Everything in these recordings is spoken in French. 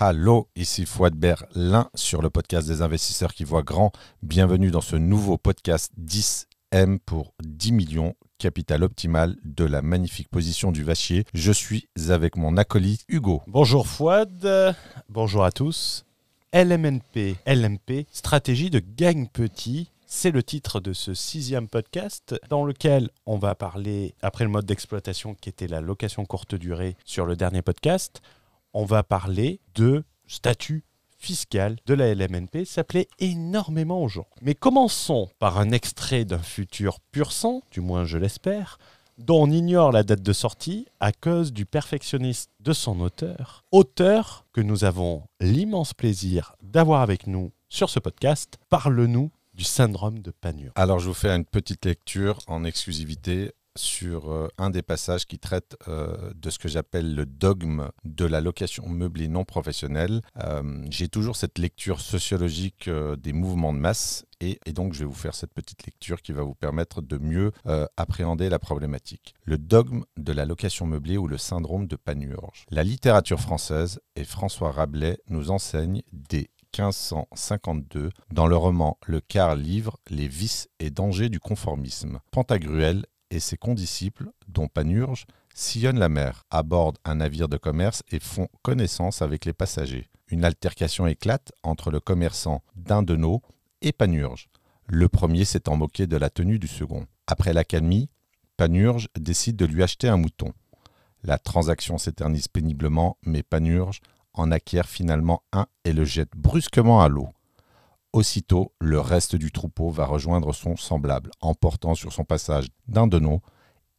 Allô, ici Fouad Berlin sur le podcast des investisseurs qui voient grand. Bienvenue dans ce nouveau podcast 10M pour 10 millions, capital optimal de la magnifique position du Vachier. Je suis avec mon acolyte Hugo. Bonjour Fouad, bonjour à tous. LMP, stratégie de gagne petit. C'est le titre de ce 6e podcast dans lequel on va parler, après le mode d'exploitation qui était la location courte durée sur le dernier podcast, on va parler de statut fiscal de la LMNP. Ça plaît énormément aux gens. Mais commençons par un extrait d'un futur pur sang, du moins je l'espère, dont on ignore la date de sortie à cause du perfectionnisme de son auteur. Auteur que nous avons l'immense plaisir d'avoir avec nous sur ce podcast. Parle-nous du syndrome de Panurge. Alors, je vous fais une petite lecture en exclusivité sur un des passages qui traite de ce que j'appelle le dogme de la location meublée non professionnelle. J'ai toujours cette lecture sociologique des mouvements de masse et donc je vais vous faire cette petite lecture qui va vous permettre de mieux appréhender la problématique. Le dogme de la location meublée ou le syndrome de Panurge. La littérature française et François Rabelais nous enseignent dès 1552 dans le roman Le quart livre les vices et dangers du conformisme. Pantagruel et ses condisciples, dont Panurge, sillonnent la mer, abordent un navire de commerce et font connaissance avec les passagers. Une altercation éclate entre le commerçant d'Indenau et Panurge. Le premier s'étant moqué de la tenue du second. Après l'accalmie, Panurge décide de lui acheter un mouton. La transaction s'éternise péniblement, mais Panurge en acquiert finalement un et le jette brusquement à l'eau. Aussitôt, le reste du troupeau va rejoindre son semblable, emportant sur son passage d'Indenau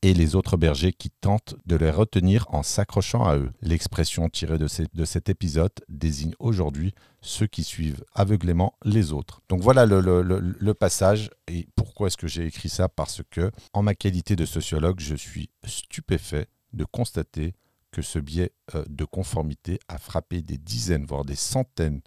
et les autres bergers qui tentent de les retenir en s'accrochant à eux. L'expression tirée de cet épisode désigne aujourd'hui ceux qui suivent aveuglément les autres. Donc voilà le passage. Et pourquoi est-ce que j'ai écrit ça ? Parce que, en ma qualité de sociologue, je suis stupéfait de constater que ce biais de conformité a frappé des dizaines, voire des centaines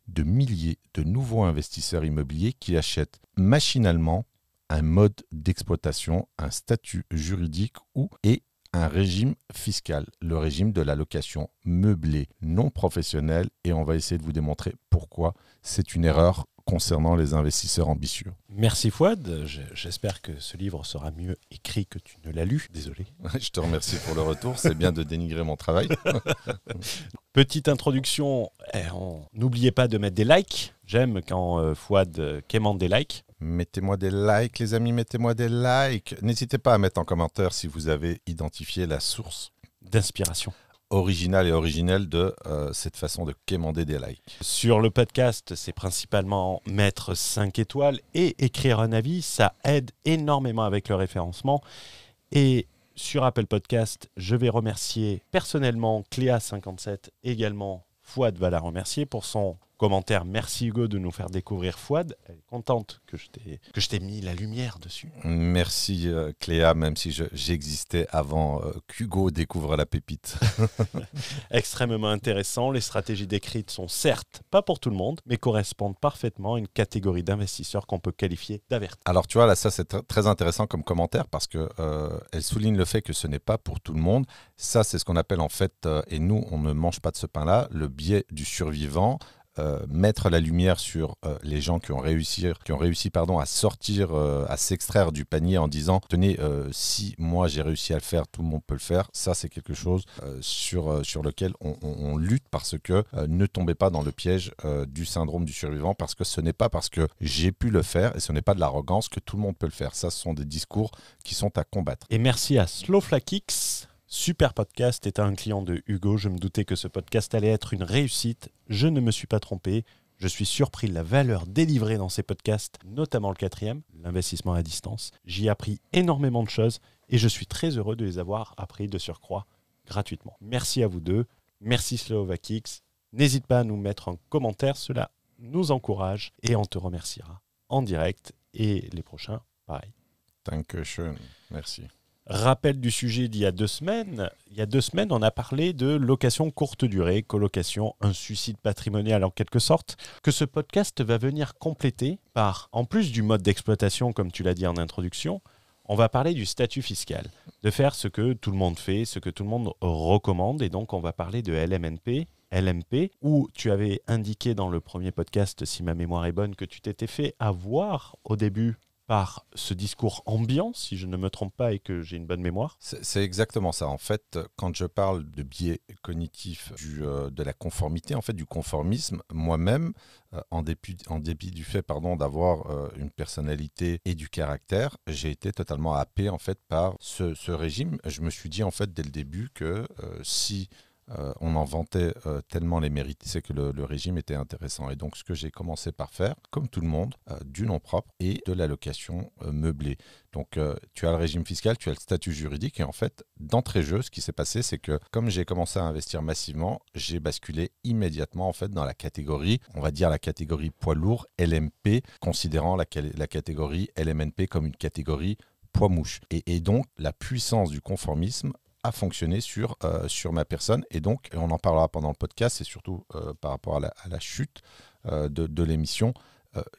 de milliers de nouveaux investisseurs immobiliers qui achètent machinalement un mode d'exploitation, un statut juridique et un régime fiscal, le régime de la location meublée non professionnelle. Et on va essayer de vous démontrer pourquoi c'est une erreur concernant les investisseurs ambitieux. Merci Fouad, j'espère que ce livre sera mieux écrit que tu ne l'as lu. Désolé. Je te remercie pour le retour, c'est bien de dénigrer mon travail. Petite introduction, n'oubliez pas de mettre des likes. J'aime quand Fouad quémande des likes. Mettez-moi des likes, les amis, mettez-moi des likes. N'hésitez pas à mettre en commentaire si vous avez identifié la source d'inspiration originale et originelle de cette façon de quémander des likes. Sur le podcast, c'est principalement mettre 5 étoiles et écrire un avis. Ça aide énormément avec le référencement. Et sur Apple Podcast, je vais remercier personnellement Cléa57, également Fouad va la remercier pour son commentaire. Merci Hugo de nous faire découvrir Fouad. Elle est contente que je t'ai mis la lumière dessus. Merci Cléa, même si j'existais avant qu'Hugo découvre la pépite. Extrêmement intéressant. Les stratégies décrites sont certes pas pour tout le monde, mais correspondent parfaitement à une catégorie d'investisseurs qu'on peut qualifier d'avertis. Alors tu vois, là ça c'est très intéressant comme commentaire parce que elle souligne le fait que ce n'est pas pour tout le monde. Ça c'est ce qu'on appelle en fait, et nous on ne mange pas de ce pain-là, le biais du survivant. Mettre la lumière sur les gens qui ont réussi à sortir, à s'extraire du panier en disant tenez, si moi j'ai réussi à le faire, tout le monde peut le faire. Ça c'est quelque chose sur lequel on lutte parce que ne tombez pas dans le piège du syndrome du survivant, parce que ce n'est pas parce que j'ai pu le faire et ce n'est pas de l'arrogance que tout le monde peut le faire. Ça, ce sont des discours qui sont à combattre. Et merci à Slowflakix. Super podcast, étant un client de Hugo, je me doutais que ce podcast allait être une réussite. Je ne me suis pas trompé. Je suis surpris de la valeur délivrée dans ces podcasts, notamment le 4e, l'investissement à distance. J'y ai appris énormément de choses et je suis très heureux de les avoir appris de surcroît gratuitement. Merci à vous deux. Merci Slowflakix. N'hésite pas à nous mettre un commentaire, cela nous encourage et on te remerciera en direct. Et les prochains, pareil. Dankeschön. Merci. Rappel du sujet d'il y a 2 semaines. Il y a 2 semaines, on a parlé de location courte durée, colocation, un suicide patrimonial en quelque sorte, que ce podcast va venir compléter par, en plus du mode d'exploitation, comme tu l'as dit en introduction, on va parler du statut fiscal, de faire ce que tout le monde fait, ce que tout le monde recommande, et donc on va parler de LMNP, LMP, où tu avais indiqué dans le premier podcast, si ma mémoire est bonne, que tu t'étais fait avoir au début par ce discours ambiant, si je ne me trompe pas et que j'ai une bonne mémoire. C'est exactement ça. En fait, quand je parle de biais cognitif de la conformité, en fait, du conformisme, moi-même, en dépit du fait d'avoir une personnalité et du caractère, j'ai été totalement happé en fait, par ce régime. Je me suis dit en fait, dès le début que si on en vantait tellement les mérites, c'est que le régime était intéressant. Et donc, ce que j'ai commencé par faire, comme tout le monde, du nom propre et de l'allocation meublée. Donc, tu as le régime fiscal, tu as le statut juridique. Et en fait, d'entrée de jeu, ce qui s'est passé, c'est que comme j'ai commencé à investir massivement, j'ai basculé immédiatement en fait, dans la catégorie, on va dire la catégorie poids lourd, LMP, considérant la catégorie LMNP comme une catégorie poids mouche. Et donc, la puissance du conformisme a fonctionné sur ma personne. Et donc, on en parlera pendant le podcast, et surtout par rapport à la chute de l'émission,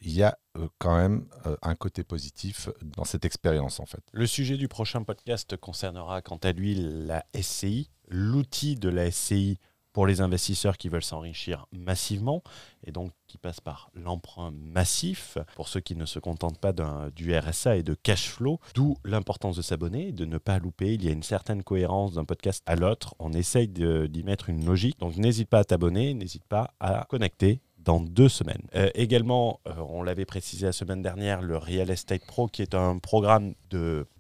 il y a quand même un côté positif dans cette expérience, en fait. Le sujet du prochain podcast concernera quant à lui la SCI, l'outil de la SCI pour les investisseurs qui veulent s'enrichir massivement et donc qui passe par l'emprunt massif pour ceux qui ne se contentent pas du RSA et de cash flow, d'où l'importance de s'abonner et de ne pas louper. Il y a une certaine cohérence d'un podcast à l'autre, on essaye d'y mettre une logique, donc n'hésite pas à t'abonner, n'hésite pas à connecter dans 2 semaines. Également, on l'avait précisé la semaine dernière, le Real Estate Pro, qui est un programme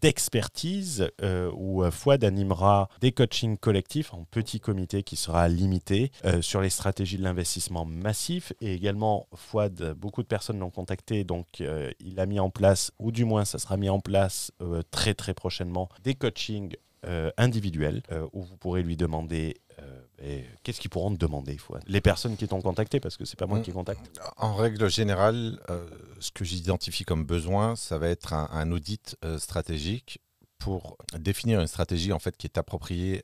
d'expertise où Fouad animera des coachings collectifs en petit comité qui sera limité sur les stratégies de l'investissement massif. Et également, Fouad, beaucoup de personnes l'ont contacté, donc il a mis en place, ou du moins ça sera mis en place très très prochainement, des coachings individuels où vous pourrez lui demander qu'est-ce qu'ils pourront te demander, Fouad ? Les personnes qui t'ont contacté, parce que c'est pas moi qui contacte. En règle générale, ce que j'identifie comme besoin, ça va être un audit stratégique pour définir une stratégie en fait, qui est appropriée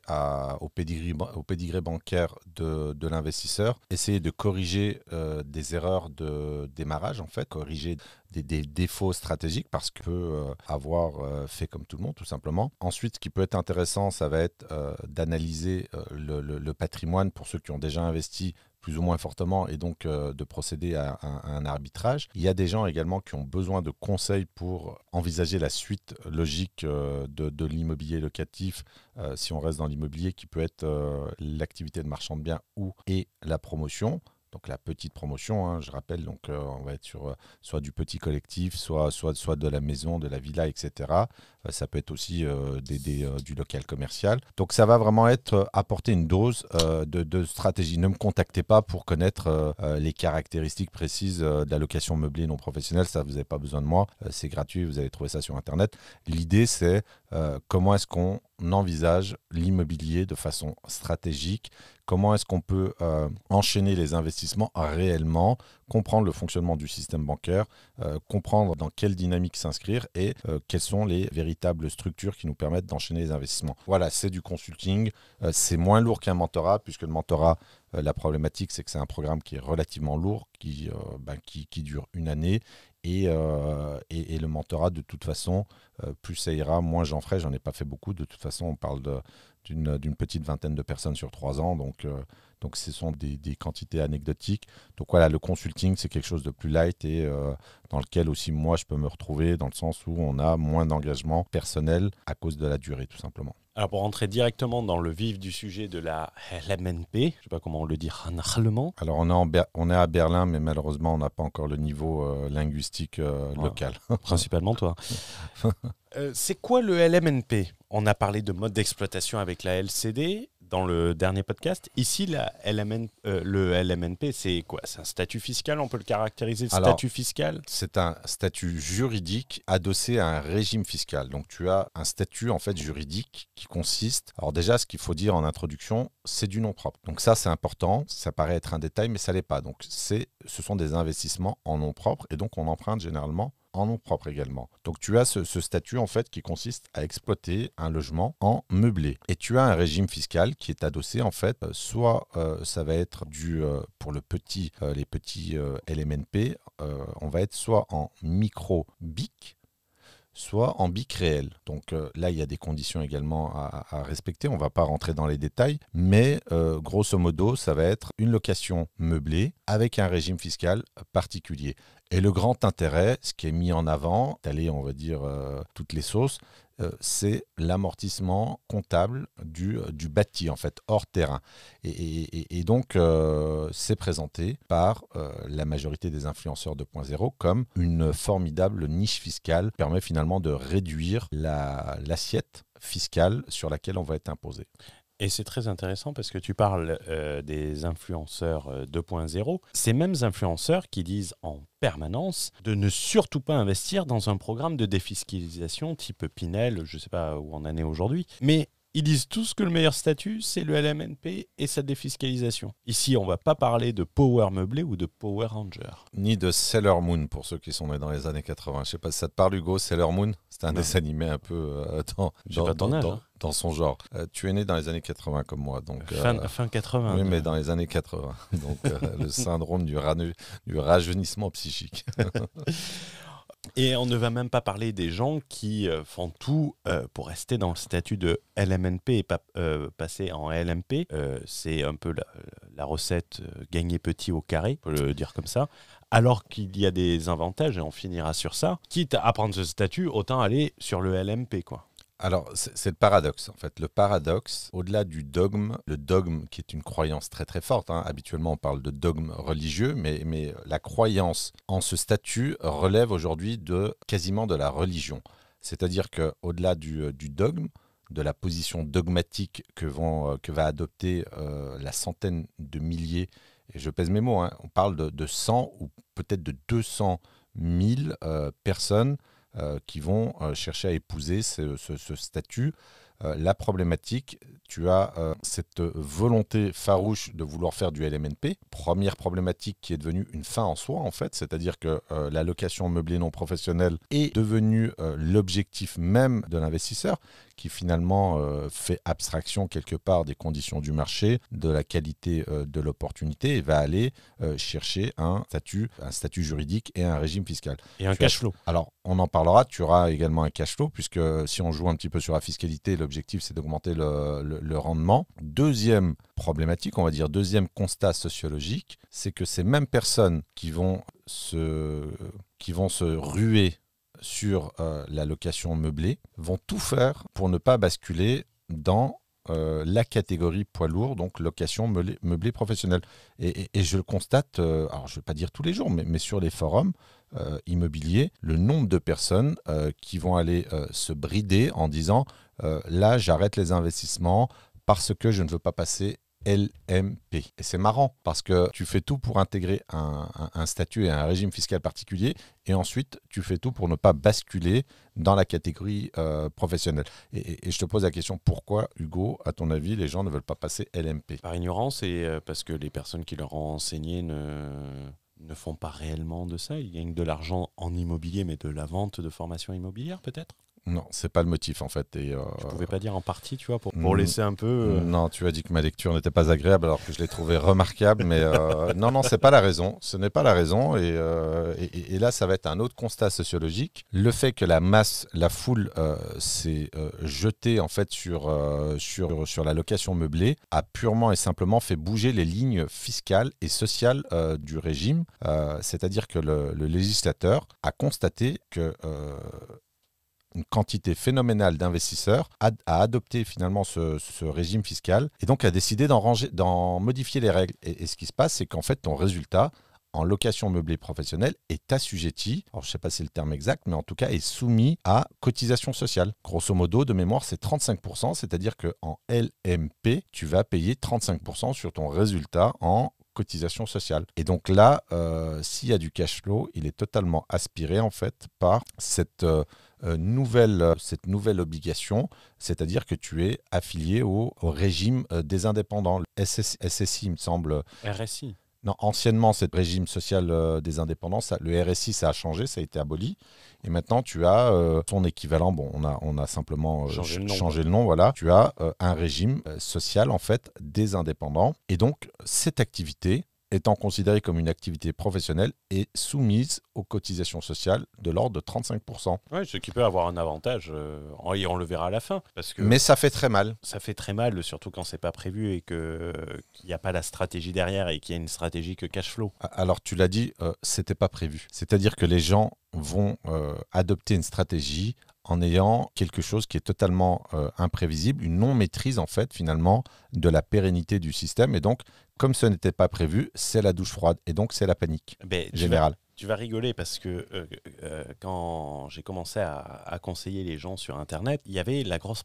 au pédigré bancaire de l'investisseur, essayer de corriger des erreurs de démarrage, en fait, corriger des défauts stratégiques parce qu'il peut avoir fait comme tout le monde, tout simplement. Ensuite, ce qui peut être intéressant, ça va être d'analyser le patrimoine pour ceux qui ont déjà investi plus ou moins fortement, et donc de procéder à un arbitrage. Il y a des gens également qui ont besoin de conseils pour envisager la suite logique de l'immobilier locatif, si on reste dans l'immobilier, qui peut être l'activité de marchand de biens et la promotion. Donc la petite promotion, hein, je rappelle, donc, on va être sur soit du petit collectif, soit de la maison, de la villa, etc. Ça peut être aussi du local commercial. Donc ça va vraiment être apporter une dose de stratégie. Ne me contactez pas pour connaître les caractéristiques précises de la location meublée non professionnelle. Ça, vous n'avez pas besoin de moi. C'est gratuit, vous allez trouver ça sur Internet. L'idée, c'est comment est-ce qu'on envisage l'immobilier de façon stratégique, comment est-ce qu'on peut enchaîner les investissements réellement, comprendre le fonctionnement du système bancaire, comprendre dans quelle dynamique s'inscrire et quelles sont les véritables structures qui nous permettent d'enchaîner les investissements. Voilà, c'est du consulting, c'est moins lourd qu'un mentorat, puisque le mentorat, la problématique, c'est que c'est un programme qui est relativement lourd, qui dure 1 année. Et le mentorat, de toute façon, plus ça ira, moins j'en ferai. J'en ai pas fait beaucoup. De toute façon, on parle d'une petite vingtaine de personnes sur 3 ans. Donc ce sont des quantités anecdotiques. Donc voilà, le consulting, c'est quelque chose de plus light et dans lequel aussi moi, je peux me retrouver dans le sens où on a moins d'engagement personnel à cause de la durée, tout simplement. Alors pour rentrer directement dans le vif du sujet de la LMNP, je ne sais pas comment on le dit en allemand. Alors on est à Berlin, mais malheureusement on n'a pas encore le niveau linguistique local. Principalement toi. C'est quoi le LMNP ? On a parlé de mode d'exploitation avec la LCD dans le dernier podcast. Ici, le LMNP, c'est quoi ? C'est un statut fiscal ? On peut le caractériser statut fiscal ? C'est un statut juridique adossé à un régime fiscal. Donc tu as un statut en fait juridique qui consiste... Alors déjà, ce qu'il faut dire en introduction, c'est du nom propre. Donc ça, c'est important. Ça paraît être un détail, mais ça ne l'est pas. Donc ce sont des investissements en nom propre et donc on emprunte généralement en nom propre également. Donc tu as ce statut en fait qui consiste à exploiter un logement en meublé. Et tu as un régime fiscal qui est adossé en fait, soit ça va être pour les petits LMNP, on va être soit en micro-BIC, soit en BIC réel. Donc là, il y a des conditions également à respecter. On ne va pas rentrer dans les détails, mais grosso modo, ça va être une location meublée avec un régime fiscal particulier. Et le grand intérêt, ce qui est mis en avant, d'aller, on va dire, toutes les sauces, c'est l'amortissement comptable du bâti, en fait, hors terrain. Et donc, c'est présenté par la majorité des influenceurs 2.0 comme une formidable niche fiscale qui permet finalement de réduire l'assiette fiscale sur laquelle on va être imposé. Et c'est très intéressant parce que tu parles des influenceurs 2.0. Ces mêmes influenceurs qui disent en permanence de ne surtout pas investir dans un programme de défiscalisation type Pinel, je ne sais pas où on en est aujourd'hui, mais ils disent tous que le meilleur statut, c'est le LMNP et sa défiscalisation. Ici, on ne va pas parler de Power Meublé ou de Power Ranger. Ni de Sailor Moon, pour ceux qui sont nés dans les années 80. Je ne sais pas si ça te parle, Hugo, Sailor Moon. C'était un dessin animé un peu dans son genre. Tu es né dans les années 80 comme moi. Donc, fin 80. Oui, mais dans les années 80. Donc, le syndrome du rajeunissement psychique. Et on ne va même pas parler des gens qui font tout pour rester dans le statut de LMNP et pas passer en LMP. C'est un peu la recette gagner petit au carré, on peut le dire comme ça. Alors qu'il y a des avantages, et on finira sur ça. Quitte à prendre ce statut, autant aller sur le LMP, quoi. Alors, c'est le paradoxe, en fait. Le paradoxe, au-delà du dogme, le dogme qui est une croyance très très forte, hein. Habituellement on parle de dogme religieux, mais la croyance en ce statut relève aujourd'hui quasiment de la religion. C'est-à-dire qu'au-delà du dogme, de la position dogmatique que va adopter la centaine de milliers, et je pèse mes mots, hein, on parle de 100 ou peut-être de 200 000 personnes qui vont chercher à épouser ce statut. La problématique, tu as cette volonté farouche de vouloir faire du LMNP. Première problématique qui est devenue une fin en soi, en fait, c'est-à-dire que la location meublée non professionnelle est devenue l'objectif même de l'investisseur, qui finalement fait abstraction quelque part des conditions du marché, de la qualité de l'opportunité, et va aller chercher un statut juridique et un régime fiscal. Et un cash flow. Alors, on en parlera, tu auras également un cash flow, puisque si on joue un petit peu sur la fiscalité, l'objectif c'est d'augmenter le rendement. Deuxième problématique, on va dire deuxième constat sociologique, c'est que ces mêmes personnes qui vont se ruer sur la location meublée vont tout faire pour ne pas basculer dans la catégorie poids lourd, donc location meublée professionnelle. Et je le constate, alors je ne vais pas dire tous les jours, mais sur les forums immobiliers, le nombre de personnes qui vont aller se brider en disant là j'arrête les investissements parce que je ne veux pas passer LMP. Et c'est marrant parce que tu fais tout pour intégrer un statut et un régime fiscal particulier et ensuite tu fais tout pour ne pas basculer dans la catégorie professionnelle. Et je te pose la question, pourquoi, Hugo, à ton avis, les gens ne veulent pas passer LMP? Par ignorance et parce que les personnes qui leur ont enseigné ne font pas réellement de ça. Ils gagnent de l'argent en immobilier, mais de la vente de formation immobilière peut-être? Non, c'est pas le motif en fait. Tu pouvais pas dire en partie, tu vois, pour laisser un peu... Non, tu as dit que ma lecture n'était pas agréable alors que je l'ai trouvée remarquable, mais non, c'est pas la raison. Ce n'est pas la raison. Et là, ça va être un autre constat sociologique. Le fait que la foule s'est jetée en fait sur la location meublée a purement et simplement fait bouger les lignes fiscales et sociales du régime. C'est-à-dire que le législateur a constaté que une quantité phénoménale d'investisseurs a adopté finalement ce régime fiscal et donc a décidé d'en modifier les règles. Et ce qui se passe, c'est qu'en fait, ton résultat en location meublée professionnelle est assujetti, alors je ne sais pas si c'est le terme exact, mais en tout cas est soumis à cotisation sociale. Grosso modo, de mémoire, c'est 35%, c'est-à-dire qu'en LMP, tu vas payer 35% sur ton résultat en cotisation sociale. Et donc là, s'il y a du cash flow, il est totalement aspiré en fait par cette nouvelle obligation, c'est-à-dire que tu es affilié au régime des indépendants, SSI, il me semble. RSI. Non, anciennement, c'est le régime social des indépendants. Le RSI, ça a changé, ça a été aboli. Et maintenant, tu as son équivalent. Bon, on a simplement changé le nom. Voilà. Tu as un régime social, en fait, des indépendants. Et donc, cette activité étant considérée comme une activité professionnelle et soumise aux cotisations sociales de l'ordre de 35%. Ouais, ce qui peut avoir un avantage, et on le verra à la fin. Parce que Mais ça fait très mal. ça fait très mal, surtout quand c'est pas prévu et qu'il n'y a pas la stratégie derrière et qu'il y a une stratégie que cash flow. Alors tu l'as dit, c'était pas prévu. C'est-à-dire que les gens vont adopter une stratégie en ayant quelque chose qui est totalement imprévisible, une non-maîtrise en fait finalement de la pérennité du système. Et donc, comme ce n'était pas prévu, c'est la douche froide et donc c'est la panique générale. Tu vas rigoler parce que quand j'ai commencé à conseiller les gens sur Internet, il y avait la grosse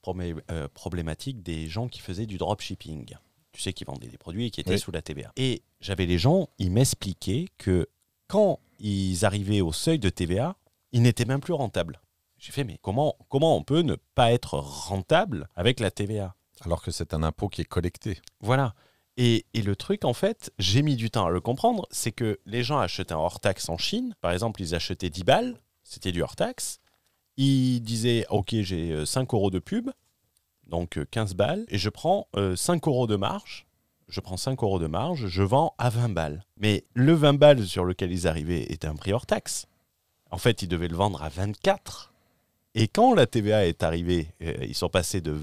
problématique des gens qui faisaient du dropshipping. Tu sais, qui vendaient des produits qui étaient sous la TVA. Et j'avais les gens, ils m'expliquaient que quand ils arrivaient au seuil de TVA, ils n'étaient même plus rentables. J'ai fait, mais comment on peut ne pas être rentable avec la TVA ? Alors que c'est un impôt qui est collecté. Voilà. Et le truc, en fait, j'ai mis du temps à le comprendre, c'est que les gens achetaient un hors-taxe en Chine. Par exemple, ils achetaient 10 balles, c'était du hors-taxe. Ils disaient, OK, j'ai 5 euros de pub, donc 15 balles, et je prends 5 euros de marge. Je prends 5 euros de marge, je vends à 20 balles. Mais le 20 balles sur lequel ils arrivaient était un prix hors-taxe. En fait, ils devaient le vendre à 24. Et quand la TVA est arrivée, ils sont passés de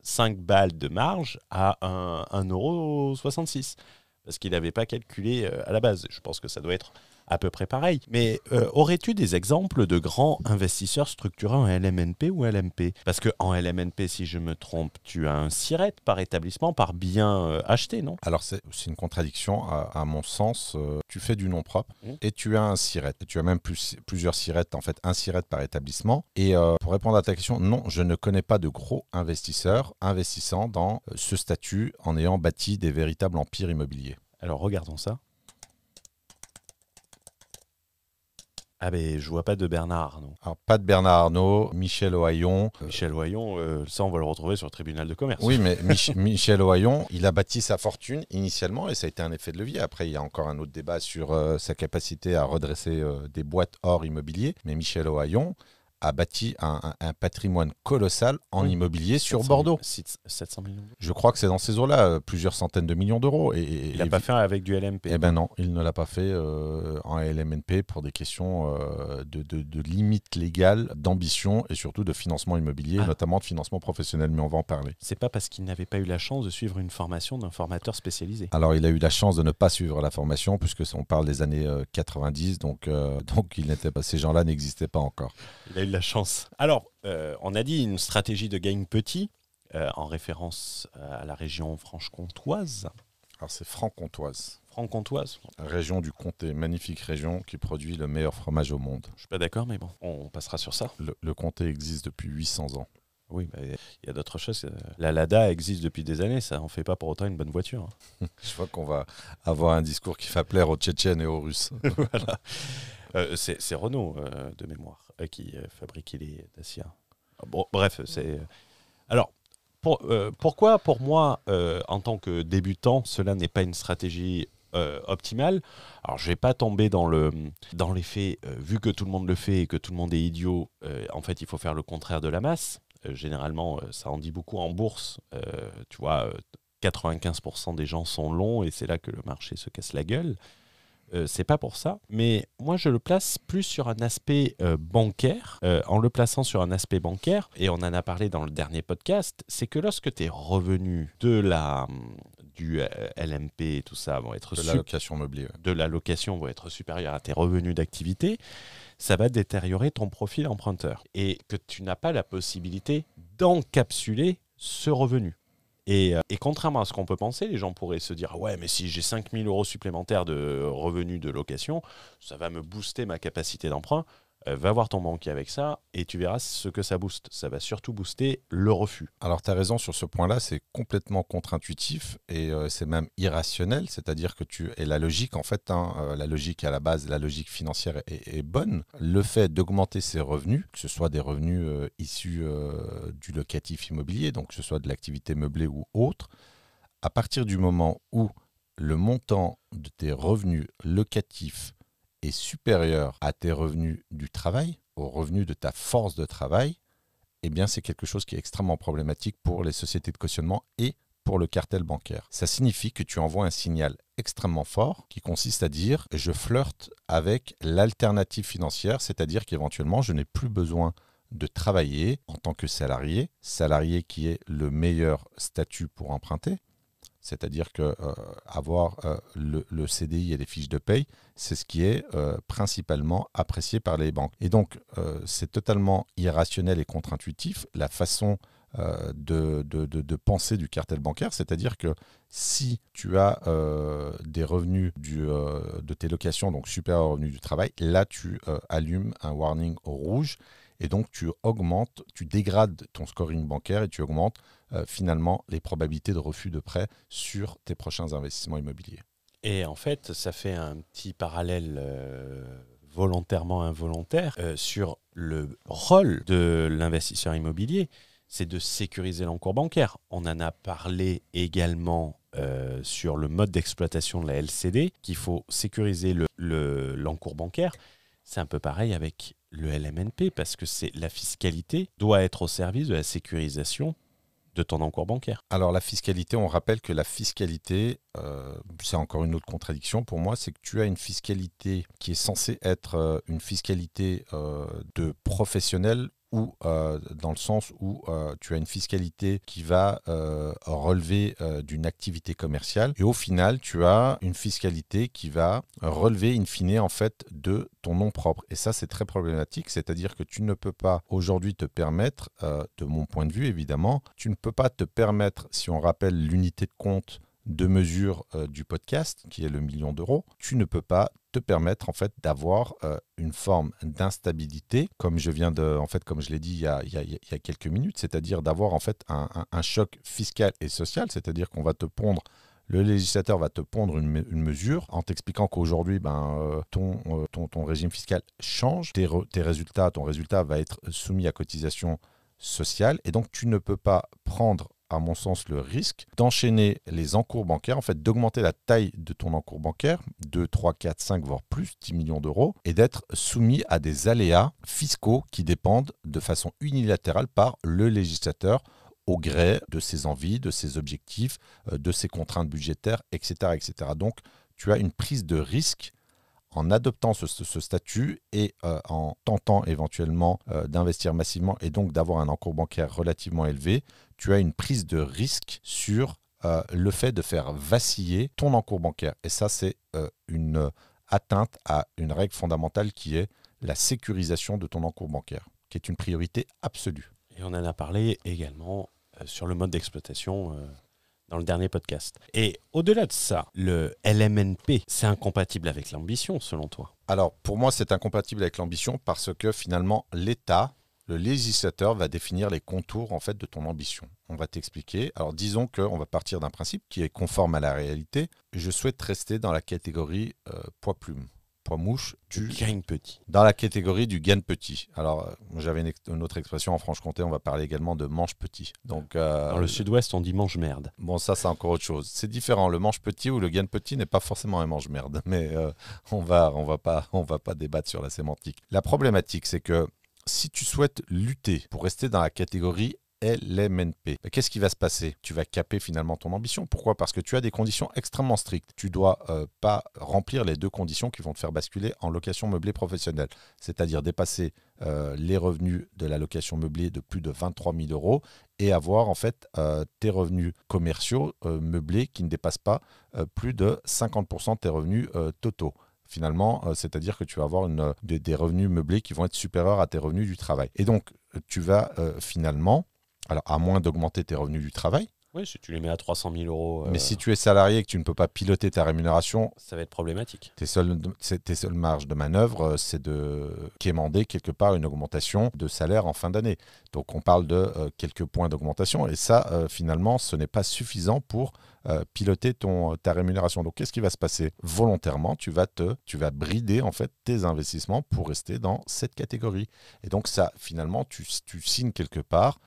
5 balles de marge à 1,66 €. Parce qu'ils n'avaient pas calculé à la base. Je pense que ça doit être à peu près pareil. Mais aurais-tu des exemples de grands investisseurs structurés en LMNP ou LMP ? Parce qu'en LMNP, si je me trompe, tu as un SIRET par établissement, par bien acheté, non ? Alors c'est une contradiction à mon sens. Tu fais du nom propre et tu as un SIRET. Tu as même plusieurs SIRET, en fait un SIRET par établissement. Et pour répondre à ta question, non, je ne connais pas de gros investisseurs investissant dans ce statut en ayant bâti des véritables empires immobiliers. Alors regardons ça. Ah ben, je vois pas de Bernard Arnault. Alors, pas de Bernard Arnault, Michel Ohaillon. Michel Ohaillon, ça on va le retrouver sur le tribunal de commerce. Oui, mais Michel Ohaillon, il a bâti sa fortune initialement et ça a été un effet de levier. Après, il y a encore un autre débat sur sa capacité à redresser des boîtes hors immobilier. Mais Michel Ohaillon a bâti un patrimoine colossal en immobilier sur Bordeaux. 700 millions. Je crois que c'est dans ces eaux-là, plusieurs centaines de millions d'euros. Il n'a pas fait avec du LMP. Eh ben non, il ne l'a pas fait en LMNP pour des questions de limites légales, d'ambition et surtout de financement immobilier, notamment de financement professionnel, mais on va en parler. C'est pas parce qu'il n'avait pas eu la chance de suivre une formation d'un formateur spécialisé. Alors il a eu la chance de ne pas suivre la formation puisque on parle des années 90, donc il n'était pas, ces gens-là n'existaient pas encore. Il a eu de la chance. Alors, on a dit une stratégie de gain petit en référence à la région franche-comtoise. Alors c'est franc-comtoise. Franc-comtoise. Région du Comté, magnifique région qui produit le meilleur fromage au monde. Je suis pas d'accord, mais bon, on passera sur ça. Le Comté existe depuis 800 ans. Oui, il y a d'autres choses. La Lada existe depuis des années, ça n'en fait pas pour autant une bonne voiture. Je vois qu'on va avoir un discours qui va plaire aux Tchétchènes et aux Russes. Voilà. C'est Renault, de mémoire, qui fabriquait les Dacia. Bon, bref, c'est... Alors, pourquoi, pour moi, en tant que débutant, cela n'est pas une stratégie optimale ? Alors, je ne vais pas tomber dans les faits, vu que tout le monde le fait et que tout le monde est idiot, en fait, il faut faire le contraire de la masse. Généralement, ça en dit beaucoup en bourse. Tu vois, 95% des gens sont longs et c'est là que le marché se casse la gueule. C'est pas pour ça, mais moi je le place plus sur un aspect bancaire. En le plaçant sur un aspect bancaire, et on en a parlé dans le dernier podcast, c'est que lorsque tes revenus du LMP et tout ça vont être de la location meublée, de la location vont être supérieurs à tes revenus d'activité, ça va détériorer ton profil emprunteur et que tu n'as pas la possibilité d'encapsuler ce revenu. Et contrairement à ce qu'on peut penser, les gens pourraient se dire « Ouais, mais si j'ai 5 000 € supplémentaires de revenus de location, ça va me booster ma capacité d'emprunt. » Va voir ton banquier avec ça et tu verras ce que ça booste. Ça va surtout booster le refus. Alors, tu as raison sur ce point-là, c'est complètement contre-intuitif et c'est même irrationnel, c'est-à-dire que et la logique, en fait, la logique à la base, la logique financière est bonne. Le fait d'augmenter ses revenus, que ce soit des revenus issus du locatif immobilier, donc que ce soit de l'activité meublée ou autre, à partir du moment où le montant de tes revenus locatifs est supérieur à tes revenus du travail, aux revenus de ta force de travail, eh bien c'est quelque chose qui est extrêmement problématique pour les sociétés de cautionnement et pour le cartel bancaire. Ça signifie que tu envoies un signal extrêmement fort qui consiste à dire « je flirte avec l'alternative financière », c'est-à-dire qu'éventuellement, je n'ai plus besoin de travailler en tant que salarié qui est le meilleur statut pour emprunter. C'est-à-dire que avoir le CDI et les fiches de paye, c'est ce qui est principalement apprécié par les banques. Et donc, c'est totalement irrationnel et contre-intuitif la façon de penser du cartel bancaire. C'est-à-dire que si tu as des revenus de tes locations, donc supérieurs aux revenus du travail, là, tu allumes un warning au rouge. Et donc, tu dégrades ton scoring bancaire et tu augmentes finalement les probabilités de refus de prêt sur tes prochains investissements immobiliers. Et en fait, ça fait un petit parallèle volontairement involontaire sur le rôle de l'investisseur immobilier, c'est de sécuriser l'encours bancaire. On en a parlé également sur le mode d'exploitation de la LCD, qu'il faut sécuriser l'encours bancaire. C'est un peu pareil avec le LMNP, parce que la fiscalité doit être au service de la sécurisation de ton encours bancaire. Alors la fiscalité, on rappelle que la fiscalité, c'est encore une autre contradiction pour moi, c'est que tu as une fiscalité qui est censée être une fiscalité de professionnel, ou dans le sens où tu as une fiscalité qui va relever d'une activité commerciale, et au final tu as une fiscalité qui va relever in fine en fait de ton nom propre. Et ça c'est très problématique, c'est-à-dire que tu ne peux pas aujourd'hui te permettre, de mon point de vue évidemment, tu ne peux pas te permettre, si on rappelle l'unité de compte de mesure du podcast, qui est le 1 million d'euros, tu ne peux pas te permettre en fait d'avoir une forme d'instabilité, comme je l'ai dit il y a quelques minutes, c'est-à-dire d'avoir en fait un choc fiscal et social, c'est-à-dire qu'on va te pondre, le législateur va te pondre une mesure en t'expliquant qu'aujourd'hui ton régime fiscal change, ton résultat va être soumis à cotisation sociale, et donc tu ne peux pas prendre, à mon sens, le risque d'enchaîner les encours bancaires, en fait d'augmenter la taille de ton encours bancaire, 2, 3, 4, 5, voire plus, 10 millions d'euros, et d'être soumis à des aléas fiscaux qui dépendent de façon unilatérale par le législateur au gré de ses envies, de ses objectifs, de ses contraintes budgétaires, etc., etc. Donc tu as une prise de risque en adoptant ce statut et en tentant éventuellement d'investir massivement et donc d'avoir un encours bancaire relativement élevé, tu as une prise de risque sur le fait de faire vaciller ton encours bancaire. Et ça, c'est une atteinte à une règle fondamentale qui est la sécurisation de ton encours bancaire, qui est une priorité absolue. Et on en a parlé également sur le mode d'exploitation dans le dernier podcast. Et au-delà de ça, le LMNP, c'est incompatible avec l'ambition, selon toi? Alors, pour moi, c'est incompatible avec l'ambition parce que finalement, l'État, le législateur, va définir les contours en fait, de ton ambition. On va t'expliquer. Alors, disons qu'on va partir d'un principe qui est conforme à la réalité. Je souhaite rester dans la catégorie poids-plume. Poids-mouche, du gagne petit. Dans la catégorie du gagne petit. Alors, j'avais une autre expression en Franche-Comté, on va parler également de manche petit. Donc, dans le sud-ouest, on dit mange merde. Bon, ça, c'est encore autre chose. C'est différent. Le manche petit ou le gagne petit n'est pas forcément un mange merde, mais on va pas débattre sur la sémantique. La problématique, c'est que si tu souhaites lutter pour rester dans la catégorie LMNP, qu'est-ce qui va se passer? Tu vas caper finalement ton ambition. Pourquoi? Parce que tu as des conditions extrêmement strictes. Tu dois pas remplir les deux conditions qui vont te faire basculer en location meublée professionnelle, c'est-à-dire dépasser les revenus de la location meublée de plus de 23 000 euros et avoir en fait tes revenus commerciaux meublés qui ne dépassent pas plus de 50% de tes revenus totaux. Finalement, c'est-à-dire que tu vas avoir des revenus meublés qui vont être supérieurs à tes revenus du travail. Et donc, tu vas finalement, alors à moins d'augmenter tes revenus du travail. Oui, si tu les mets à 300 000 euros. Mais si tu es salarié et que tu ne peux pas piloter ta rémunération, ça va être problématique. Tes seules marges de manœuvre, c'est de quémander quelque part une augmentation de salaire en fin d'année. Donc on parle de quelques points d'augmentation. Et ça, finalement, ce n'est pas suffisant pour piloter ta rémunération. Donc qu'est-ce qui va se passer? Volontairement, tu vas brider en fait tes investissements pour rester dans cette catégorie. Et donc ça, finalement, tu signes quelque part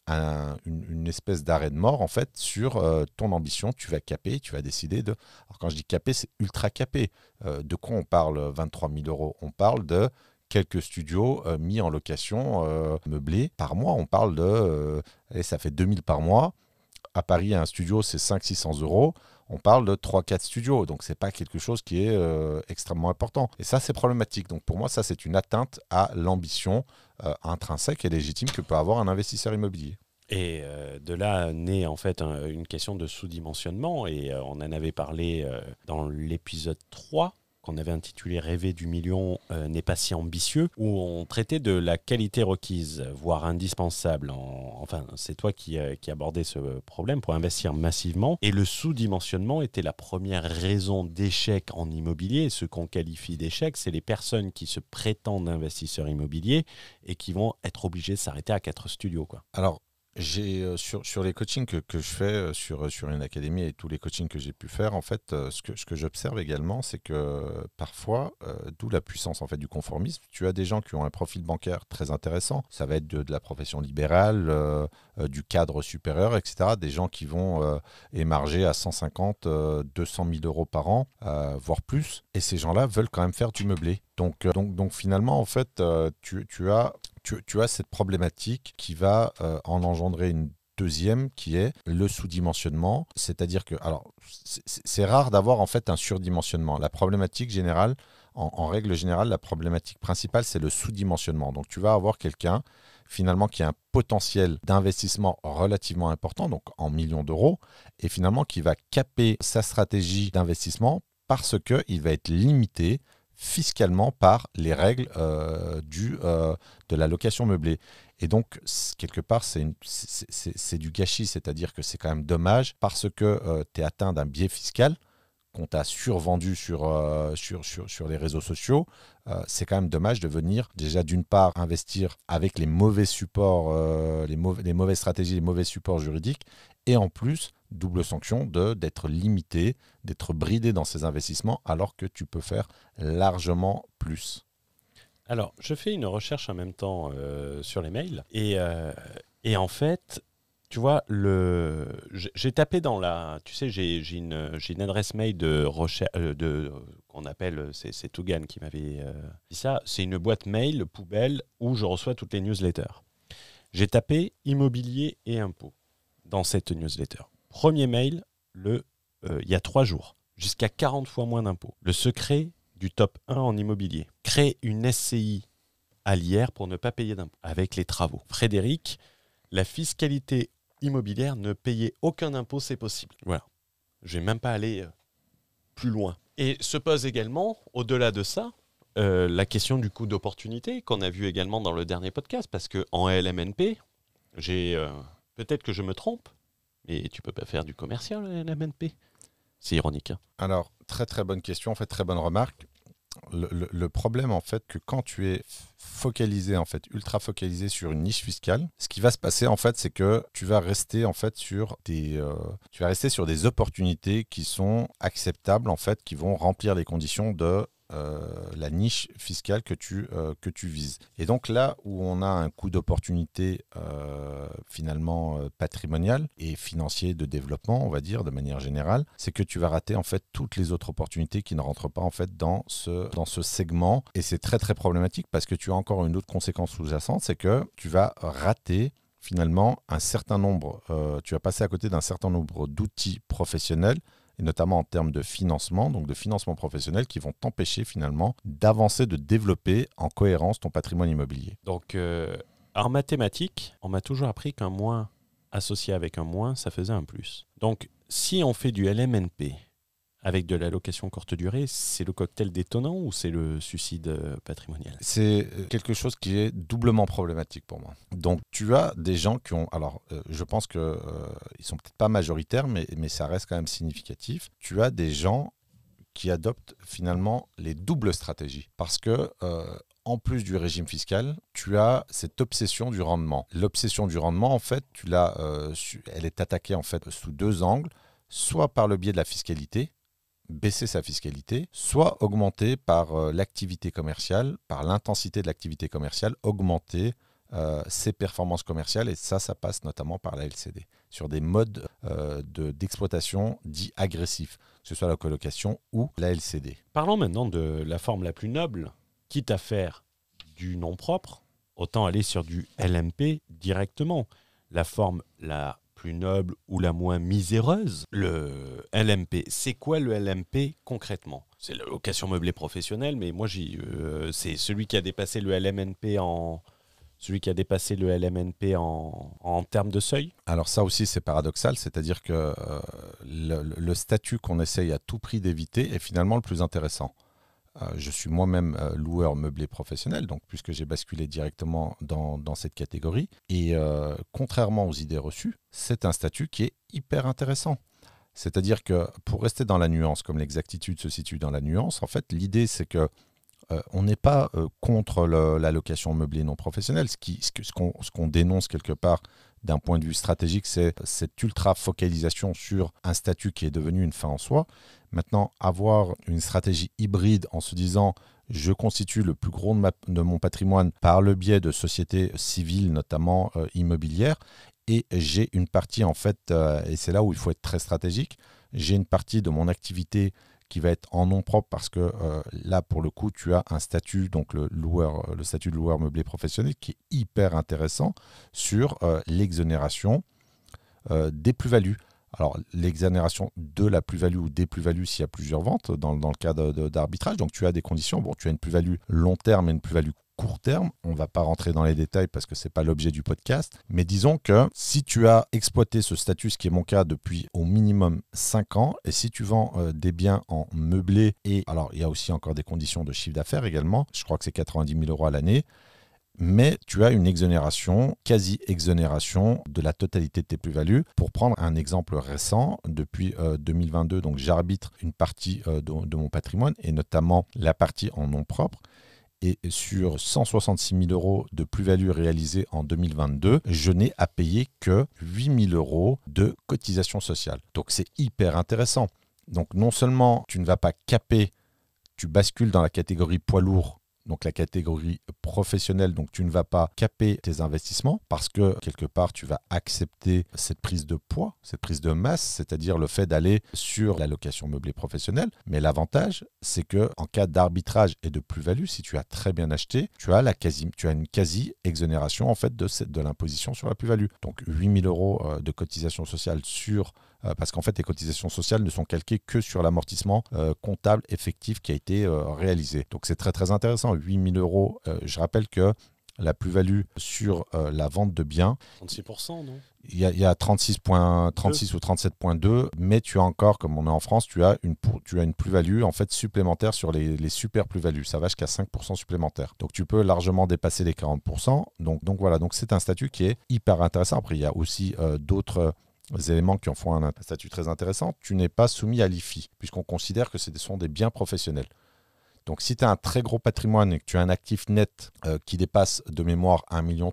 une espèce d'arrêt de mort en fait sur ton ambition. Tu vas caper, tu vas décider de... Alors quand je dis caper, c'est ultra capé. De quoi on parle 23 000 euros? On parle de quelques studios mis en location meublés par mois. On parle de... ça fait 2 000 par mois. à Paris, un studio, c'est 500-600 euros. On parle de 3-4 studios, donc ce n'est pas quelque chose qui est extrêmement important. Et ça, c'est problématique. Donc pour moi, ça, c'est une atteinte à l'ambition intrinsèque et légitime que peut avoir un investisseur immobilier. Et de là naît en fait une question de sous-dimensionnement. Et on en avait parlé dans l'épisode 3, qu'on avait intitulé « Rêver du million n'est pas si ambitieux », où on traitait de la qualité requise, voire indispensable. Enfin, c'est toi qui abordais ce problème pour investir massivement. Et le sous-dimensionnement était la première raison d'échec en immobilier. Ce qu'on qualifie d'échec, c'est les personnes qui se prétendent investisseurs immobiliers et qui vont être obligées de s'arrêter à 4 studios, quoi. Alors, j'ai sur les coachings que je fais sur une académie et tous les coachings que j'ai pu faire, en fait, ce que j'observe également, c'est que parfois, d'où la puissance en fait du conformisme, tu as des gens qui ont un profil bancaire très intéressant. Ça va être de la profession libérale, du cadre supérieur, etc. Des gens qui vont émarger à 150, 200 000 euros par an, voire plus. Et ces gens-là veulent quand même faire du meublé. Donc finalement, en fait, tu as cette problématique qui va en engendrer une deuxième qui est le sous-dimensionnement. C'est-à-dire que, alors, c'est rare d'avoir en fait un surdimensionnement. La problématique générale, en règle générale, la problématique principale, c'est le sous-dimensionnement. Donc, tu vas avoir quelqu'un finalement qui a un potentiel d'investissement relativement important, donc en millions d'euros, et finalement qui va caper sa stratégie d'investissement parce qu'il va être limité fiscalement par les règles de la location meublée. Et donc, quelque part, c'est du gâchis, c'est-à-dire que c'est quand même dommage parce que tu es atteint d'un biais fiscal qu'on t'a survendu sur les réseaux sociaux. C'est quand même dommage de venir déjà d'une part investir avec les mauvais supports, les mauvaises stratégies, les mauvais supports juridiques, et en plus, double sanction d'être limité, d'être bridé dans ces investissements alors que tu peux faire largement plus. Alors, je fais une recherche en même temps sur les mails et en fait, tu vois, j'ai tapé dans la... Tu sais, j'ai une adresse mail de recherche, qu'on appelle, c'est Tougan qui m'avait dit ça, c'est une boîte mail poubelle où je reçois toutes les newsletters. J'ai tapé immobilier et impôts dans cette newsletter. Premier mail, il y a 3 jours, jusqu'à 40 fois moins d'impôts. Le secret du top 1 en immobilier. Créer une SCI à l'IR pour ne pas payer d'impôts avec les travaux. Frédéric, la fiscalité immobilière, ne payer aucun impôt, c'est possible. Voilà. Je ne vais même pas aller plus loin. Et se pose également, au-delà de ça, la question du coût d'opportunité qu'on a vu également dans le dernier podcast, parce qu'en LMNP, peut-être que je me trompe, mais tu peux pas faire du commercial en LMNP. C'est ironique. Hein. Alors, très très bonne question, en fait, très bonne remarque. Le problème, en fait, que quand tu es focalisé, en fait, ultra focalisé sur une niche fiscale, ce qui va se passer, en fait, c'est que tu vas rester, en fait, sur des opportunités qui sont acceptables, en fait, qui vont remplir les conditions de la niche fiscale que tu vises. Et donc là où on a un coût d'opportunité finalement patrimonial et financier de développement, on va dire de manière générale, c'est que tu vas rater en fait toutes les autres opportunités qui ne rentrent pas en fait dans ce segment. Et c'est très très problématique parce que tu as encore une autre conséquence sous-jacente, c'est que tu vas rater finalement un certain nombre, tu vas passer à côté d'un certain nombre d'outils professionnels, et notamment en termes de financement, donc de financement professionnel, qui vont t'empêcher finalement d'avancer, de développer en cohérence ton patrimoine immobilier. Donc, en mathématiques, on m'a toujours appris qu'un moins associé avec un moins, ça faisait un plus. Donc, si on fait du LMNP avec de la location courte durée, c'est le cocktail détonnant ou c'est le suicide patrimonial ? C'est quelque chose qui est doublement problématique pour moi. Donc, tu as des gens qui ont... Alors, je pense qu'ils ne sont peut-être pas majoritaires, mais ça reste quand même significatif. Tu as des gens qui adoptent finalement les doubles stratégies. Parce que... en plus du régime fiscal, tu as cette obsession du rendement. L'obsession du rendement, en fait, elle est attaquée en fait sous 2 angles, soit par le biais de la fiscalité, baisser sa fiscalité, soit augmenter par l'activité commerciale, par l'intensité de l'activité commerciale, augmenter ses performances commerciales, et ça passe notamment par la LCD, sur des modes d'exploitation dits agressifs, que ce soit la colocation ou la LCD. Parlons maintenant de la forme la plus noble, quitte à faire du nom propre, autant aller sur du LMP directement. La forme la plus noble ou la moins miséreuse. Le LMP, c'est quoi le LMP concrètement ? C'est la location meublée professionnelle, mais moi, c'est celui qui a dépassé le LMNP en termes de seuil. Alors ça aussi, c'est paradoxal, c'est-à-dire que le statut qu'on essaye à tout prix d'éviter est finalement le plus intéressant. Je suis moi-même loueur meublé professionnel, donc puisque j'ai basculé directement dans cette catégorie. Et contrairement aux idées reçues, c'est un statut qui est hyper intéressant. C'est-à-dire que pour rester dans la nuance, comme l'exactitude se situe dans la nuance, en fait, l'idée c'est que on n'est pas contre la location meublée non professionnelle. Ce qu'on dénonce quelque part d'un point de vue stratégique, c'est cette ultra-focalisation sur un statut qui est devenu une fin en soi. Maintenant, avoir une stratégie hybride en se disant « je constitue le plus gros de mon patrimoine par le biais de sociétés civiles, notamment immobilières, et j'ai une partie, en fait, et c'est là où il faut être très stratégique, j'ai une partie de mon activité qui va être en nom propre parce que là, pour le coup, tu as un statut, donc le statut de loueur meublé professionnel qui est hyper intéressant sur l'exonération des plus-values. Alors, l'exonération de la plus-value ou des plus-values s'il y a plusieurs ventes dans le cas d'arbitrage. Donc, tu as des conditions. Bon, tu as une plus-value long terme et une plus-value court terme. On ne va pas rentrer dans les détails parce que ce n'est pas l'objet du podcast. Mais disons que si tu as exploité ce statut, ce qui est mon cas depuis au minimum 5 ans, et si tu vends des biens en meublé, et alors il y a aussi encore des conditions de chiffre d'affaires également, je crois que c'est 90 000 € à l'année, mais tu as une exonération, quasi-exonération de la totalité de tes plus-values. Pour prendre un exemple récent, depuis 2022, donc j'arbitre une partie de mon patrimoine, et notamment la partie en nom propre. Et sur 166 000 € de plus-value réalisée en 2022, je n'ai à payer que 8 000 € de cotisation sociale. Donc c'est hyper intéressant. Donc non seulement tu ne vas pas caper, tu bascules dans la catégorie poids lourd, donc la catégorie professionnelle, donc tu ne vas pas caper tes investissements parce que quelque part tu vas accepter cette prise de poids, cette prise de masse, c'est-à-dire le fait d'aller sur la location meublée professionnelle. Mais l'avantage, c'est que en cas d'arbitrage et de plus-value, si tu as très bien acheté, tu as une quasi-exonération en fait de l'imposition sur la plus-value. Donc 8 000 € de cotisation sociale parce qu'en fait, les cotisations sociales ne sont calquées que sur l'amortissement comptable effectif qui a été réalisé. Donc, c'est très, très intéressant. 8 000 €, je rappelle que la plus-value sur la vente de biens... 36%, non ? Il y a 36 ou 37,2, mais tu as encore, comme on est en France, tu as une plus-value en fait supplémentaire sur les super plus-values. Ça va jusqu'à 5% supplémentaire. Donc, tu peux largement dépasser les 40%. Donc voilà, donc c'est un statut qui est hyper intéressant. Après, il y a aussi d'autres... éléments qui en font un statut très intéressant, tu n'es pas soumis à l'IFI, puisqu'on considère que ce sont des biens professionnels. Donc si tu as un très gros patrimoine et que tu as un actif net qui dépasse de mémoire 1,3 million,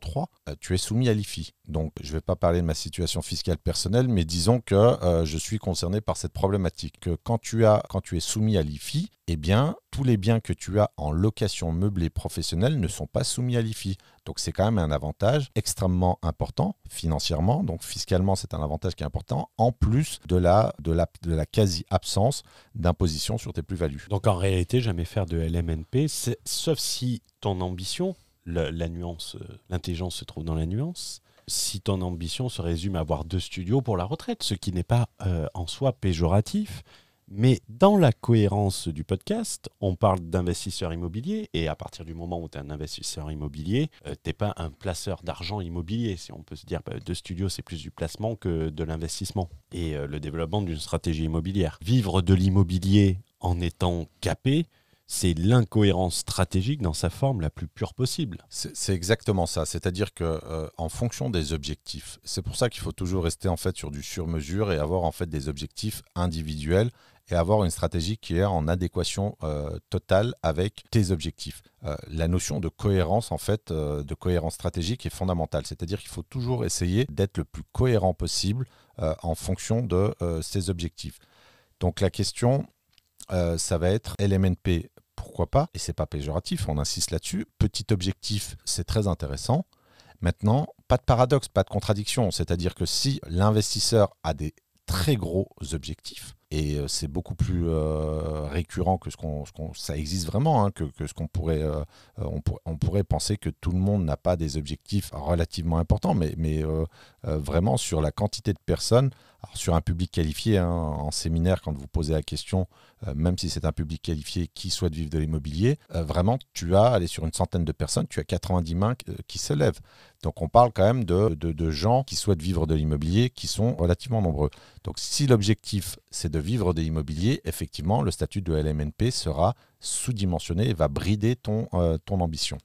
tu es soumis à l'IFI. Donc je ne vais pas parler de ma situation fiscale personnelle, mais disons que je suis concerné par cette problématique. Que quand tu es soumis à l'IFI, eh bien, tous les biens que tu as en location meublée professionnelle ne sont pas soumis à l'IFI. Donc c'est quand même un avantage extrêmement important financièrement. Donc fiscalement, c'est un avantage qui est important, en plus de la quasi-absence d'imposition sur tes plus-values. Donc en réalité, jamais faire de LMNP, sauf si ton ambition, la nuance, l'intelligence se trouve dans la nuance, si ton ambition se résume à avoir 2 studios pour la retraite, ce qui n'est pas en soi péjoratif. Mais dans la cohérence du podcast, on parle d'investisseurs immobiliers et à partir du moment où tu es un investisseur immobilier, tu n'es pas un placeur d'argent immobilier. Si on peut se dire 2 studios, c'est plus du placement que de l'investissement et le développement d'une stratégie immobilière. Vivre de l'immobilier en étant capé, c'est l'incohérence stratégique dans sa forme la plus pure possible. C'est exactement ça. C'est-à-dire que en fonction des objectifs, c'est pour ça qu'il faut toujours rester en fait sur du sur-mesure et avoir en fait des objectifs individuels et avoir une stratégie qui est en adéquation totale avec tes objectifs. La notion de cohérence en fait, de cohérence stratégique est fondamentale. C'est-à-dire qu'il faut toujours essayer d'être le plus cohérent possible en fonction de ses objectifs. Donc la question, ça va être LMNP. Pourquoi pas? Et c'est pas péjoratif, on insiste là-dessus. Petit objectif, c'est très intéressant. Maintenant, pas de paradoxe, pas de contradiction. C'est-à-dire que si l'investisseur a des très gros objectifs, et c'est beaucoup plus récurrent que ça existe vraiment, hein, que ce qu'on pourrait, on pourrait penser que tout le monde n'a pas des objectifs relativement importants, mais vraiment sur la quantité de personnes, alors sur un public qualifié, hein, en séminaire, quand vous posez la question, même si c'est un public qualifié qui souhaite vivre de l'immobilier, vraiment, tu as, allez, sur une centaine de personnes, tu as 90 mains qui se lèvent. Donc on parle quand même de gens qui souhaitent vivre de l'immobilier, qui sont relativement nombreux. Donc si l'objectif c'est de vivre de l'immobilier, effectivement, le statut de LMNP sera sous-dimensionné et va brider ton ambition.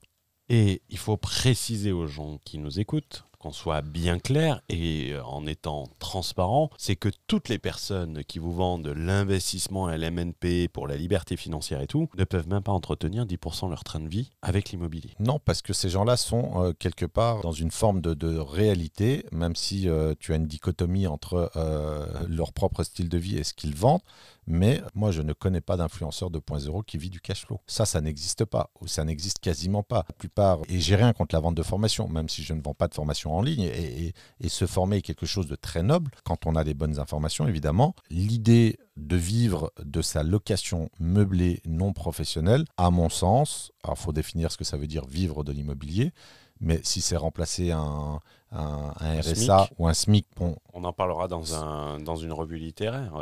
Et il faut préciser aux gens qui nous écoutent, qu'on soit bien clair et en étant transparent, c'est que toutes les personnes qui vous vendent l'investissement LMNP pour la liberté financière et tout, ne peuvent même pas entretenir 10% de leur train de vie avec l'immobilier. Non, parce que ces gens-là sont quelque part dans une forme de réalité, même si tu as une dichotomie entre leur propre style de vie et ce qu'ils vendent. Mais moi, je ne connais pas d'influenceur 2.0 qui vit du cash flow. Ça n'existe pas, ou ça n'existe quasiment pas. La plupart, et j'ai rien contre la vente de formation, même si je ne vends pas de formation en ligne, et se former est quelque chose de très noble, quand on a les bonnes informations, évidemment. L'idée de vivre de sa location meublée non professionnelle, à mon sens, alors il faut définir ce que ça veut dire vivre de l'immobilier, mais si c'est remplacer un RSA SMIC, ou un SMIC, bon, on en parlera dans une revue littéraire.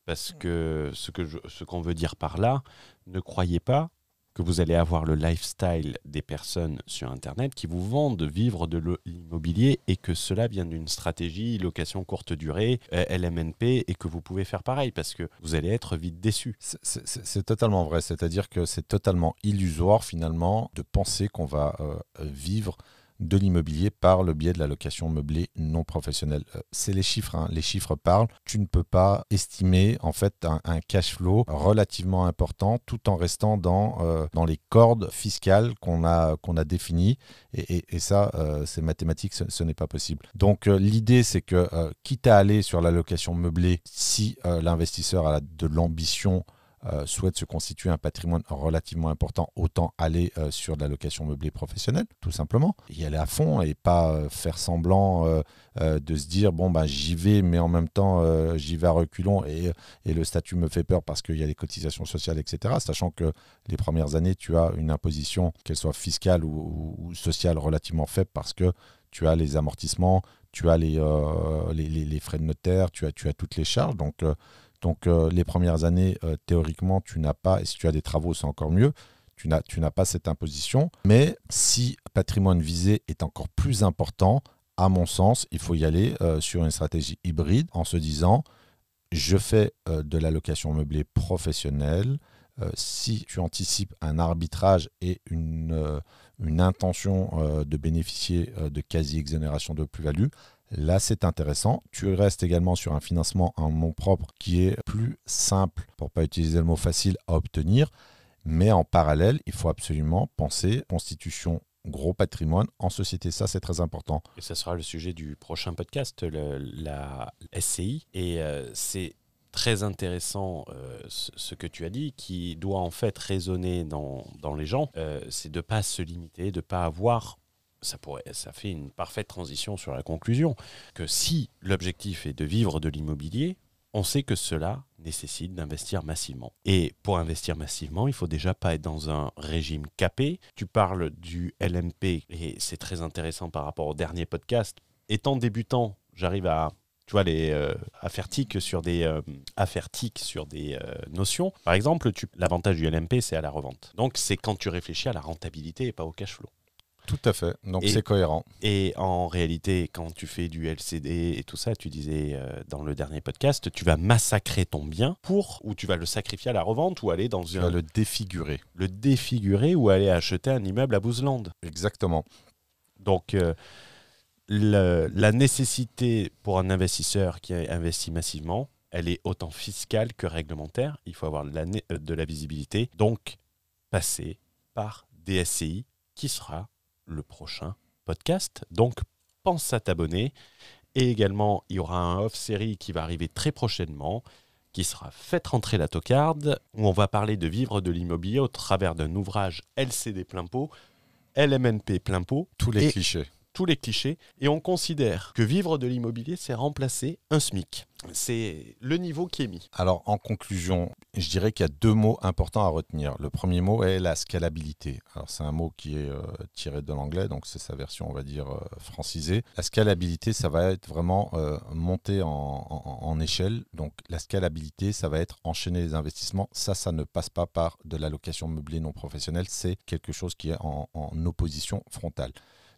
Parce que ce qu'on veut dire par là, ne croyez pas que vous allez avoir le lifestyle des personnes sur Internet qui vous vendent de vivre de l'immobilier et que cela vient d'une stratégie location courte durée, LMNP, et que vous pouvez faire pareil parce que vous allez être vite déçu. C'est totalement vrai, c'est-à-dire que c'est totalement illusoire finalement de penser qu'on va vivre de l'immobilier par le biais de la location meublée non professionnelle. C'est les chiffres, hein. Les chiffres parlent. Tu ne peux pas estimer en fait un cash flow relativement important tout en restant dans les cordes fiscales qu'on a définies. Et ça, c'est mathématique, ce n'est pas possible. Donc l'idée, c'est que quitte à aller sur la location meublée, si l'investisseur a de l'ambition, souhaite se constituer un patrimoine relativement important, autant aller sur de la location meublée professionnelle, tout simplement. Y aller à fond et pas faire semblant de se dire, bon, bah, j'y vais, mais en même temps, j'y vais à reculons et le statut me fait peur parce qu'il y a les cotisations sociales, etc. Sachant que les premières années, tu as une imposition, qu'elle soit fiscale ou sociale, relativement faible parce que tu as les amortissements, tu as les frais de notaire, tu as toutes les charges. Donc, les premières années, théoriquement, tu n'as pas, et si tu as des travaux, c'est encore mieux, tu n'as pas cette imposition. Mais si le patrimoine visé est encore plus important, à mon sens, il faut y aller sur une stratégie hybride en se disant, je fais de la location meublée professionnelle. Si tu anticipes un arbitrage et une intention de bénéficier de quasi-exonération de plus-value, là, c'est intéressant. Tu restes également sur un financement en nom propre qui est plus simple, pour ne pas utiliser le mot facile, à obtenir. Mais en parallèle, il faut absolument penser constitution gros patrimoine en société. Ça, c'est très important. Et ça sera le sujet du prochain podcast, la SCI. Et c'est très intéressant ce que tu as dit, qui doit en fait résonner dans les gens. C'est de ne pas se limiter, de ne pas avoir... Ça fait une parfaite transition sur la conclusion, que si l'objectif est de vivre de l'immobilier, on sait que cela nécessite d'investir massivement. Et pour investir massivement, il ne faut déjà pas être dans un régime capé. Tu parles du LMP, et c'est très intéressant par rapport au dernier podcast. Étant débutant, j'arrive à faire tic sur des notions. Par exemple, l'avantage du LMP, c'est à la revente. Donc, c'est quand tu réfléchis à la rentabilité et pas au cash flow. Tout à fait, donc c'est cohérent. Et en réalité, quand tu fais du LCD et tout ça, tu disais dans le dernier podcast, tu vas massacrer ton bien ou tu vas le sacrifier à la revente ou aller Tu vas le défigurer. Le défigurer ou aller acheter un immeuble à Bouzeland. Exactement. Donc, la nécessité pour un investisseur qui investit massivement, elle est autant fiscale que réglementaire. Il faut avoir de la visibilité. Donc, passer par des SCI qui sera le prochain podcast. Donc, pense à t'abonner. Et également, il y aura un off-série qui va arriver très prochainement, qui sera Faites rentrer la tocarde, où on va parler de vivre de l'immobilier au travers d'un ouvrage LCD plein pot, LMNP plein pot. Tous les clichés. tous les clichés et on considère que vivre de l'immobilier, c'est remplacer un SMIC. C'est le niveau qui est mis. Alors, en conclusion, je dirais qu'il y a 2 mots importants à retenir. Le premier mot est la scalabilité. Alors, c'est un mot qui est tiré de l'anglais, donc c'est sa version, on va dire, francisée. La scalabilité, ça va être vraiment monter en échelle. Donc, la scalabilité, ça va être enchaîner les investissements. Ça ne passe pas par de la location meublée non professionnelle. C'est quelque chose qui est en opposition frontale.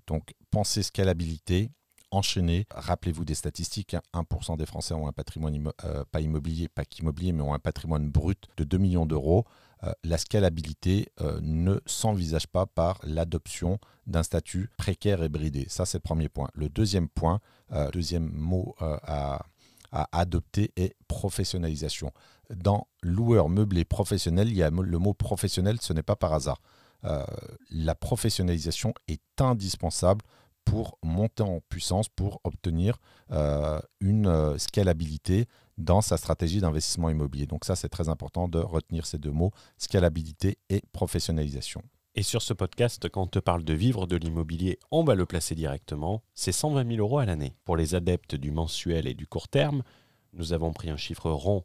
Donc, pensez scalabilité. Enchaîner. Rappelez-vous des statistiques, 1% des Français ont un patrimoine pas qu'immobilier, mais ont un patrimoine brut de 2 millions d'euros. La scalabilité ne s'envisage pas par l'adoption d'un statut précaire et bridé. Ça, c'est le premier point. Le deuxième point, deuxième mot à adopter est professionnalisation. Dans loueur meublé professionnel, il y a le mot professionnel, ce n'est pas par hasard. La professionnalisation est indispensable pour monter en puissance, pour obtenir une scalabilité dans sa stratégie d'investissement immobilier. Donc ça, c'est très important de retenir ces 2 mots, scalabilité et professionnalisation. Et sur ce podcast, quand on te parle de vivre de l'immobilier, on va le placer directement. C'est 120 000 euros à l'année. Pour les adeptes du mensuel et du court terme, nous avons pris un chiffre rond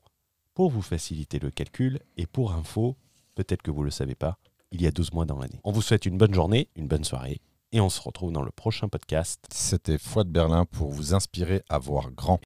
pour vous faciliter le calcul. Et pour info, peut-être que vous ne le savez pas, il y a 12 mois dans l'année. On vous souhaite une bonne journée, une bonne soirée. Et on se retrouve dans le prochain podcast. C'était Fouad Berlin pour vous inspirer à voir grand.